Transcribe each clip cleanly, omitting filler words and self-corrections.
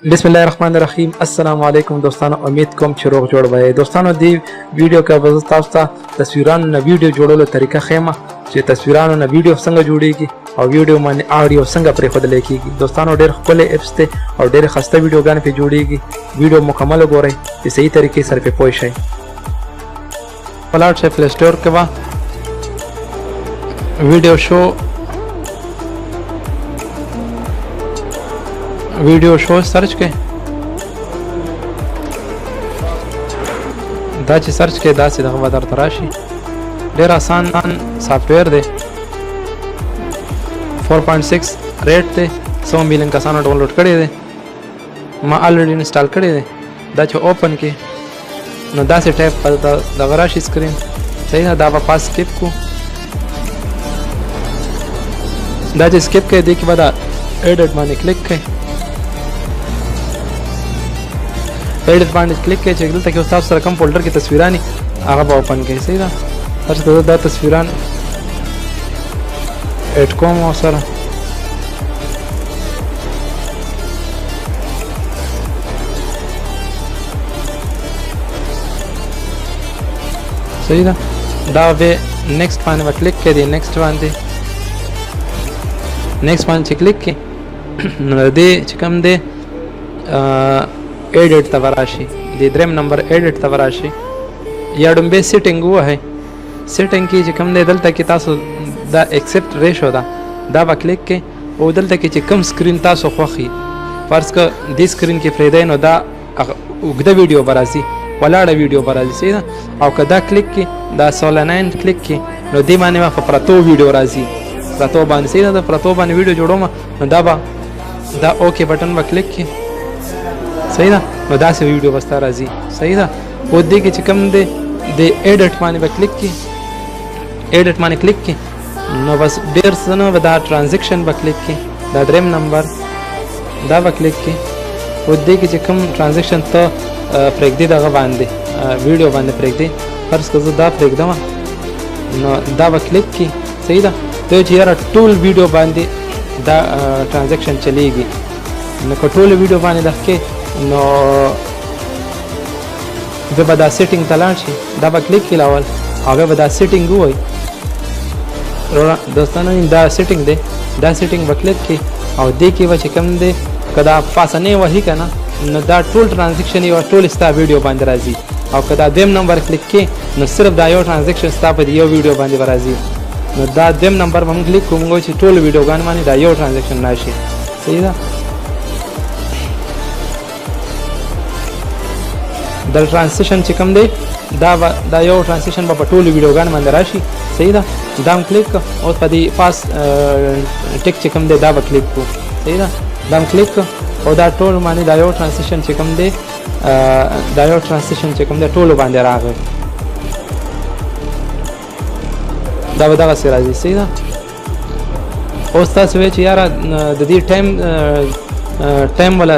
بسم الله الرحمن الرحیم. السلام علیکم دوستانو، امید کوم چې روغ جوړ وئ. دوستانو دی ویډیو کې به تاسو ته تصویرانو نه ویډیو جوړولو طریقه ښیم چې تصویرانو نه ویډیو څنګه جوړیږي او ویډیو باندې آډیو څنګه پرېښودل کیږي. دوستانو ډېر ښکلې اپس دی او ډېر خسته ویډیوګانې پرې جوړیږي. ویډیو مکمل وګورئ چې صحیح طریقې سره پرې پوه شئ. ولاړ شئ پلی سټور کې به ویډیو شو سرچ کړئ. دا چې سرچ کړئ داسې دغه به درته راشي. ډېر آسان سافټویر دی. 4.6 ریټ دی. 100 میلیون کسانو ډاونلوډ کړی دی. ما الریډي انسټال کړی دی. دا چې اوپن کړئ نو داسې ټایپ په دغه راشي سکرین. صحیح ده. دا به پاس سکیپ کړو. دا چې سکیپ کړئ دې کې به دا ایډیټ باندې کلیک کړئ. ایډیټ باندې کلیک کړئ چې دلته کې تاسو سره کوم فولډر کې تصویران دي هغه به اوپن کړئ. صحیح ده. تاسو دا تصویران ایډ کوم سره صحیح ده. دا به نیکسټ باندې به کلیک کړئ. نیکسټ باندې چې کلیک کړئ نو دې چې کوم دی ایډیټ ته وراشي. د دریم نمبر ایډیټ ته وراشي. یا ډومبه سیټینګ ووهئ. سیټینګ کې چې کوم دی دلته کې تاسو دا ایکسپټ ریشو ده دا به کلیک کړئ او دلته کې چې کوم سکرین تاسو خوښي فرض که دې سکرین کې پرېږدئ نو دا اوږده ویډیو به راځي، ولاړه ویډیو به راځي. صحیح ده. او که دا کلیک کړئ دا 9 کلیک کړئ نو دې باندې به په پرتو ویډیو راځي. پرتو باندې صحیح ده. پرتو باندې ویډیو جوړوم نو دا اوکې بټن به کلیک کړئ. صحیح ده. نو داسې ویډیو به ستا راځي. صحیح ده. او دې کې چې کوم دی د ایډیټ باندې به کلیک کړئ. ایډیټ باندې کلیک کړئ نو بس ډېر څه نه به دا ټرانزیکشن به کلیک کړئ. دا دریم نمبر دا به کلیک کړئ. او دې کې چې کوم ټرانزیکشن ته پرېږدي دغه باندې ویډیو باندې پرېږدي. فرض که زه دا پرېږدم نو دا به کلیک کړئ. صحیح ده. دا چې یاره ټول ویډیو باندې دا ټرانزیکشن چلیږي نو که ټول ویډیو باندې دغه کې نو بیا به دا سیټینګ ته لاړ شي. دا به کلیک کړي اول او بیا به دا سیټینګ ووایي. دوستانو دا سیټینګ دی. دا سیټینګ به کلیک کړي او دې کې به چې کوم دی که دا پاسنۍ وهي که نه نو دا ټول ټرانزیکشن یو ټول ستا ویډیو باندې راځي. او که دا دویم نمبر کلیک کړي نو صرف دا یو ټرانزیکشن ستا په یو ویډیو باندې به راځي. نو دا دویم نمبر به موږ کلیک کوو موږ چې ټول ویډیوګانو باندې دا یو ټرانزیکشن راشي. صحیح ده. دا ټرانزیکشن چې کوم دی دا یو ټرانزیکشن به په ټولو ویډیوګانو باندې راشي. صحیح ده. دا هم کلیک کړه. اوس په دې پاس ټیک چې کوم دی دا به کلیک کړو. صحیح ده. دا هم کلیک کړه او دا ټول باندې دا یو ټرانزیکشن چې کوم دی ټولو باندې راغی. دا به دغسې راځي. صحیح ده. اوس تاسو وایئ چې یاره د دې ټایم ولا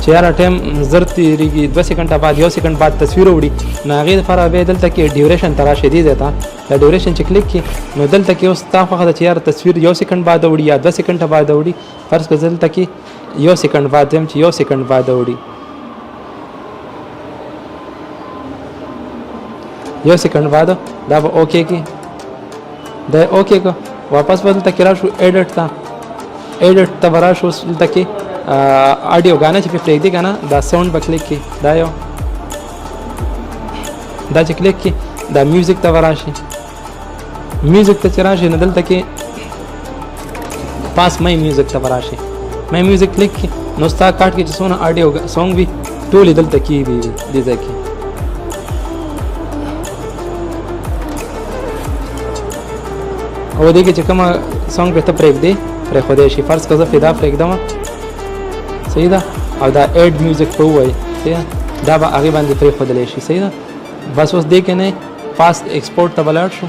چې یاره ټایم زر تېرېږي 2 سیکنډه بعد 1 سیکنډ بعد تصویر وړي نو هغې دپاره بیا دلته کې ډیوریشن ته راشي. دې ځای ته دا ډیوریشن چې کلیک کړي نو دلته کې اوس ستا خوښه ده چې یاره تصویر 1 سیکنډ بعد وړي یا 2 سیکنډه بعد وړي. فرض کړه دلته کې 1 سیکنډ بعد یم چې 1 سیکنډ بعد وړي. 1 سیکنډ بعد دا به اوکې کړي. دا اوکې کړه. واپس به دلته کې راشو ایډیټ ته به راشو. دلته کې آډیو غانا چې پرېږدي که نه دا ساوند به کلیک کړي. دا چې کلیک کړي دا میوزیک ته به راشي. میوزیک ته چې راشي نو دلته کې پاس مای میوزیک ته به راشي. مای میوزیک کلیک کړي نو ستا کارټ کې چې څونه آډیو سونګ وي ټولې دلته کې وي دې ځای کې. او دې کې چې کومه سونګ پرې ته پرېښودی شي. فرض که زه فدا پرېږدم. صحیح ده. او دا ایډ میوزیک په ووایي. صحیح ده. دا به هغې باندې پرېښودلی شي. صحیح ده. بس اوس دې کې نه فاست ایکسپورټ ته به لاړ شو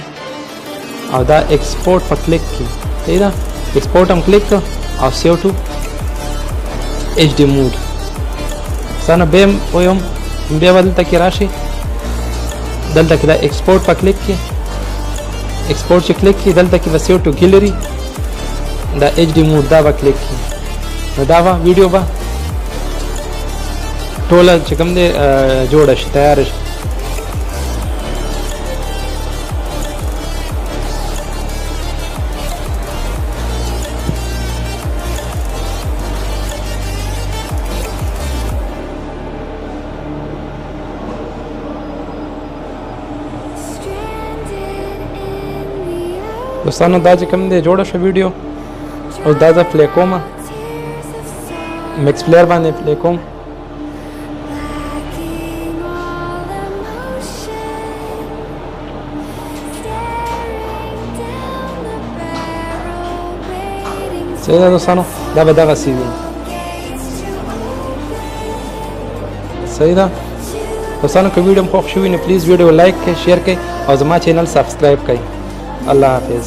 او دا ایکسپورټ په کلیک کړي. صحیح ده. ایکسپورټ هم کلیک کړه او سیو ټو HD موډ. څنګه بیا هم ویم بیا به دلته کې راشي. دلته کې دا ایکسپورټ په کلیک کړي. ایکسپورټ چې کلیک کړي دلته کې به سیو ټو ګیلري دا HD موډ دا به کلیک کړي نو دا به ویډیو به ټوله چې کوم دی جوړه شي تیاره شي. دوستانو دا چې کوم دی جوړه شو ویډیو اوس دا زه پلی کوم مکس پلیر باندې پلی کوم. صحیح ده دوستانو دا به دغسې وي. صحیح ده دوستانو که ویډیو مو خوښ شوي نو پلیز ویډیو لایک کړئ شیر کړئ او زما چینل سبسکرایب کړئ. الله حافظ.